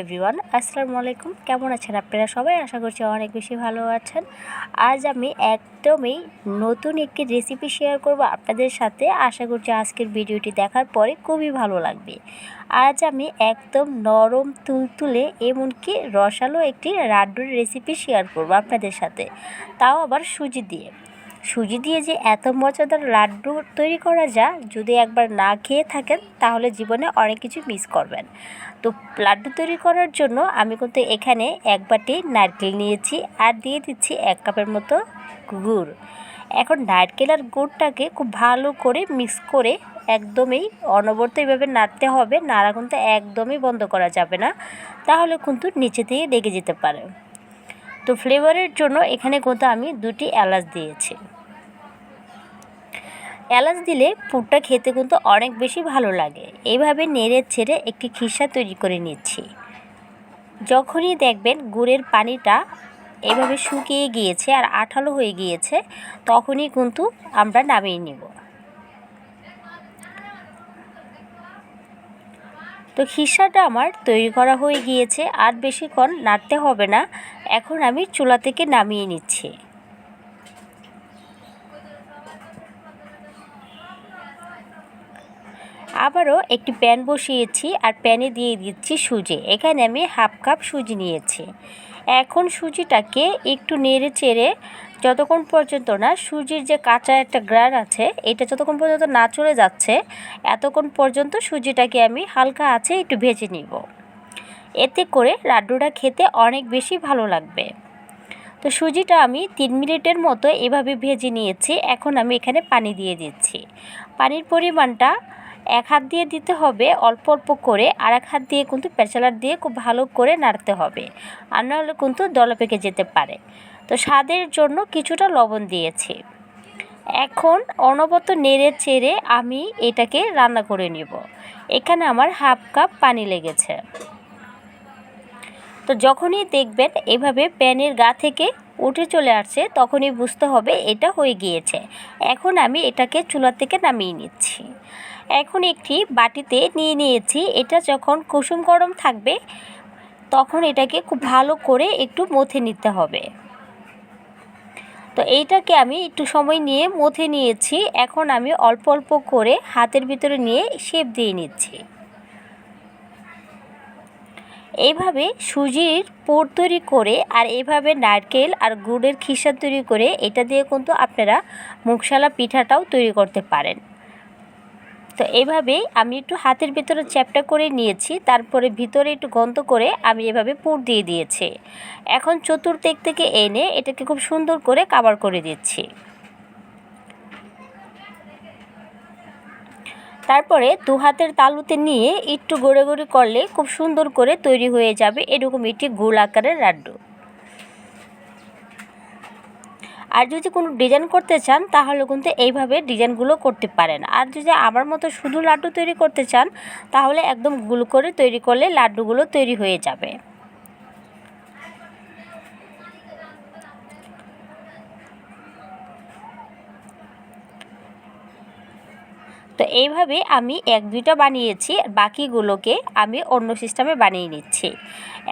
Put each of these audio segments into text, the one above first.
Everyone, আসসালামু আলাইকুম। কেমন আছেন আপনারা সবাই? আশা করছি অনেক বেশি ভালো আছেন। আজ আমি একদমই নতুন একটি রেসিপি শেয়ার করব আপনাদের সাথে। আশা করছি আজকের ভিডিওটি দেখার পরে খুবই ভালো লাগবে। আজ আমি একদম নরম তুলতুলে এমনকি রসালো একটি লাড্ডুর রেসিপি শেয়ার করব আপনাদের সাথে, তাও আবার সুজি দিয়ে যে এত মজাদার লাড্ডু তৈরি করা যায়, যদি একবার না খেয়ে থাকেন তাহলে জীবনে অনেক কিছু মিস করবেন। তো লাড্ডু তৈরি করার জন্য আমি কিন্তু এখানে এক বাটি নারকেল নিয়েছি আর দিয়ে দিচ্ছি 1 কাপের মতো গুড়। এখন নারকেল আর গুড়টাকে খুব ভালো করে মিক্স করে একদমই অনবরত এইভাবে নাড়তে হবে। নাড়া কিন্তু একদমই বন্ধ করা যাবে না, তাহলে কিন্তু নিচে থেকে লেগে যেতে পারে। তো ফ্লেভারের জন্য এখানে কিন্তু আমি 2টি এলাচ দিয়েছি। এলাচ দিলে পুরটা খেতে কিন্তু অনেক বেশি ভালো লাগে। এইভাবে নেড়ে ছেড়ে একটি খিসা তৈরি করে নিচ্ছি। যখনই দেখবেন গুড়ের পানিটা এভাবে শুকিয়ে গিয়েছে আর আঠালো হয়ে গিয়েছে, তখনই কিন্তু আমরা নামিয়ে নেব। তো খিসাটা আমার তৈরি করা হয়ে গিয়েছে, আর বেশিক্ষণ নাড়তে হবে না। এখন আমি চুলা থেকে নামিয়ে নিচ্ছি। আবারও একটি প্যান বসিয়েছি আর প্যানে দিয়ে দিচ্ছি সুজি। এখানে আমি 1/2 কাপ সুজি নিয়েছি। এখন সুজিটাকে একটু নেড়ে চেড়ে যতক্ষণ পর্যন্ত না সুজির যে কাঁচা একটা গ্রান আছে, এটা যতক্ষণ পর্যন্ত না চলে যাচ্ছে, এতক্ষণ পর্যন্ত সুজিটাকে আমি হালকা আঁচে একটু ভেজে নিব। এতে করে লাড্ডুটা খেতে অনেক বেশি ভালো লাগবে। তো সুজিটা আমি 3 মিনিটের মতো এভাবে ভেজে নিয়েছি। এখন আমি এখানে পানি দিয়ে দিচ্ছি। পানির পরিমাণটা 1 হাত দিয়ে দিতে হবে অল্প অল্প করে, আর 1 হাত দিয়ে কিন্তু প্যাচালার দিয়ে খুব ভালো করে নাড়তে হবে, আর নাহলে কিন্তু দলা পেকে যেতে পারে। তো স্বাদের জন্য কিছুটা লবণ দিয়েছি। এখন অনবরত নেড়ে চেড়ে আমি এটাকে রান্না করে নিব। এখানে আমার 1/2 কাপ পানি লেগেছে। তো যখনই দেখবেন এভাবে প্যানের গা থেকে উঠে চলে আসছে, তখনই বুঝতে হবে এটা হয়ে গিয়েছে। এখন আমি এটাকে চুলা থেকে নামিয়ে নিচ্ছি। এখন একটি বাটিতে নিয়ে নিয়েছি। এটা যখন কুসুম গরম থাকবে, তখন এটাকে খুব ভালো করে একটু মথে নিতে হবে। তো এইটাকে আমি একটু সময় নিয়ে মথে নিয়েছি। এখন আমি অল্প অল্প করে হাতের ভিতরে নিয়ে শেপ দিয়ে নিচ্ছি। এইভাবে সুজির পুর তৈরি করে আর এইভাবে নারকেল আর গুড়ের খিসা তৈরি করে এটা দিয়ে কিন্তু আপনারা মুগশালা পিঠাটাও তৈরি করতে পারেন। তো এইভাবেই আমি একটু হাতের ভিতরে চ্যাপটা করে নিয়েছি, তারপরে ভিতরে একটু গন্ত করে আমি এভাবে পুর দিয়ে দিয়েছি। এখন চতুর্দিক থেকে এনে এটাকে খুব সুন্দর করে কভার করে দিচ্ছি। তারপরে 2 হাতের তালুতে নিয়ে একটু গড়ে গড়ে করলে খুব সুন্দর করে তৈরি হয়ে যাবে এরকম একটি গোল আকারের লাড্ডু। আর যদি কোনো ডিজাইন করতে চান তাহলে কিন্তু এইভাবে ডিজাইনগুলো করতে পারেন। আর যদি আমার মতো শুধু লাড্ডু তৈরি করতে চান, তাহলে একদম গোল করে তৈরি করলে লাড্ডুগুলো তৈরি হয়ে যাবে। তো এইভাবে আমি 1-2টা বানিয়েছি, বাকিগুলোকে আমি অন্য সিস্টেমে বানিয়ে নিচ্ছি।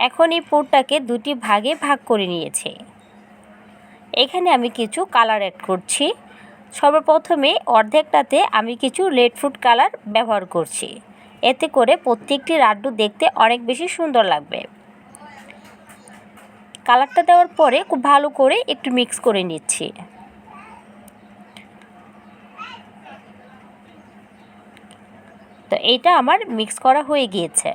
এখন এই পুরটাকে 2টি ভাগে ভাগ করে নিয়েছি। এখানে আমি কিছু কালার অ্যাড করছি। সর্বপ্রথমে অর্ধেকটাতে আমি কিছু রেড ফুড কালার ব্যবহার করছি। এতে করে প্রত্যেকটি লাড্ডু দেখতে অনেক বেশি সুন্দর লাগবে। কালারটা দেওয়ার পরে খুব ভালো করে একটু মিক্স করে নিচ্ছি। তো এইটা আমার মিক্স করা হয়ে গিয়েছে।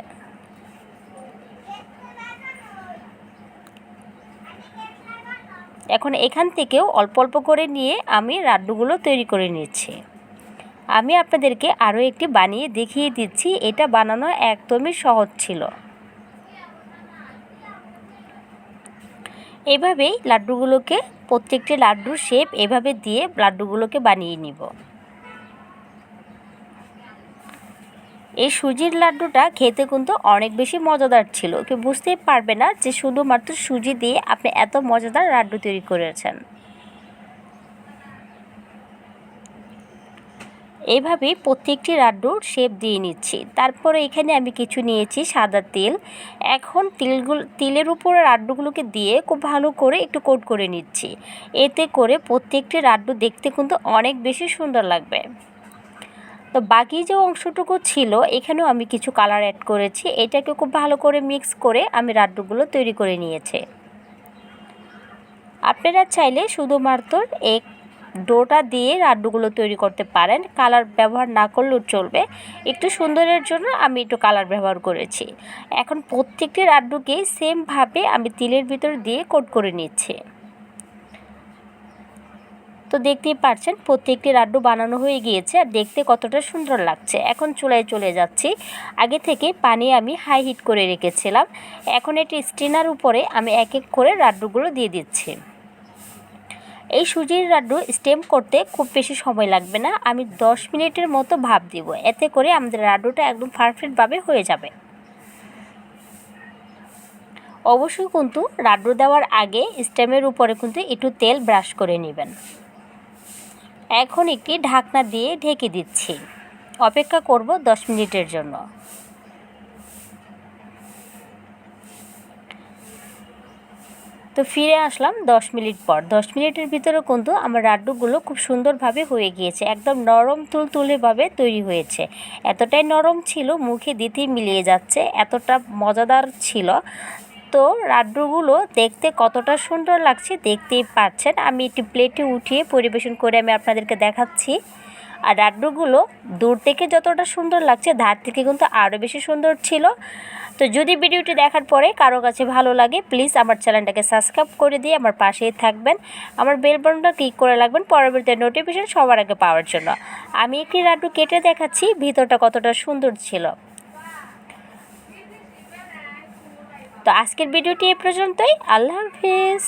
এখন এখান থেকেও অল্প অল্প করে নিয়ে আমি লাড্ডুগুলো তৈরি করে নিচ্ছি। আমি আপনাদেরকে আরও একটি বানিয়ে দেখিয়ে দিচ্ছি। এটা বানানো একদমই সহজ ছিল। এভাবেই লাড্ডুগুলোকে প্রত্যেকটি লাড্ডুর শেপ এভাবে দিয়ে লাড্ডুগুলোকে বানিয়ে নিব। এই সুজির লাড্ডুটা খেতে কিন্তু অনেক বেশি মজাদার ছিল। কেউ বুঝতেই পারবে না যে শুধুমাত্র সুজি দিয়ে আপনি এত মজাদার লাড্ডু তৈরি করেছেন। এইভাবেই প্রত্যেকটি লাড্ডুর শেপ দিয়ে নিচ্ছি। তারপরে এখানে আমি কিছু নিয়েছি সাদা তেল। এখন তেলের উপরে লাড্ডুগুলোকে দিয়ে খুব ভালো করে একটু কোট করে নিচ্ছি। এতে করে প্রত্যেকটি লাড্ডু দেখতে কিন্তু অনেক বেশি সুন্দর লাগবে। তো বাকি যে অংশটুকু ছিল এখানেও আমি কিছু কালার অ্যাড করেছি। এটাকে খুব ভালো করে মিক্স করে আমি লাড্ডুগুলো তৈরি করে নিয়েছি। আপনারা চাইলে শুধুমাত্র এক ডোটা দিয়ে লাড্ডুগুলো তৈরি করতে পারেন, কালার ব্যবহার না করলেও চলবে। একটু সুন্দরের জন্য আমি একটু কালার ব্যবহার করেছি। এখন প্রত্যেকটি লাড্ডুকে সেমভাবে আমি তিলের ভিতর দিয়ে কোট করে নিচ্ছি। তো দেখতেই পাচ্ছেন প্রত্যেকটি লাড্ডু বানানো হয়ে গিয়েছে আর দেখতে কতটা সুন্দর লাগছে। এখন চুলায় চলে যাচ্ছি। আগে থেকে পানি আমি হাই হিট করে রেখেছিলাম। এখন এটি স্টিনার উপরে আমি এক এক করে লাড্ডুগুলো দিয়ে দিচ্ছি। এই সুজির লাড্ডু স্টেম করতে খুব বেশি সময় লাগবে না। আমি 10 মিনিটের মতো ভাপ দিব। এতে করে আমাদের লাড্ডুটা একদম পারফেক্টভাবে হয়ে যাবে। অবশ্যই কিন্তু লাড্ডু দেওয়ার আগে স্টেমের উপরে কিন্তু একটু তেল ব্রাশ করে নেবেন। এখন একটি ঢাকনা দিয়ে ঢেকে দিচ্ছি। অপেক্ষা করব 10 মিনিটের জন্য। তো ফিরে আসলাম 10 মিনিট পর। 10 মিনিটের ভিতরে কিন্তু আমার লাড্ডুগুলো খুব সুন্দরভাবে হয়ে গিয়েছে। একদম নরম তুলতুলেভাবে তৈরি হয়েছে। এতটাই নরম ছিল মুখে দিতেই মিলিয়ে যাচ্ছে, এতটা মজাদার ছিল। তো লাড্ডুগুলো দেখতে কতটা সুন্দর লাগছে দেখতেই পাচ্ছেন। আমি একটি প্লেটে উঠিয়ে পরিবেশন করে আমি আপনাদেরকে দেখাচ্ছি। আর লাড্ডুগুলো দূর থেকে যতটা সুন্দর লাগছে ধার থেকে কিন্তু আরও বেশি সুন্দর ছিল। তো যদি ভিডিওটি দেখার পরে কারো কাছে ভালো লাগে প্লিজ আমার চ্যানেলটাকে সাবস্ক্রাইব করে দিয়ে আমার পাশেই থাকবেন। আমার বেল বাটনটা ক্লিক করে রাখবেন পরবর্তী নোটিফিকেশন সবার আগে পাওয়ার জন্য। আমি একটি লাড্ডু কেটে দেখাচ্ছি ভিতরটা কতটা সুন্দর ছিল। তো আজকের ভিডিওটি এ পর্যন্তই। আল্লাহ হাফিজ।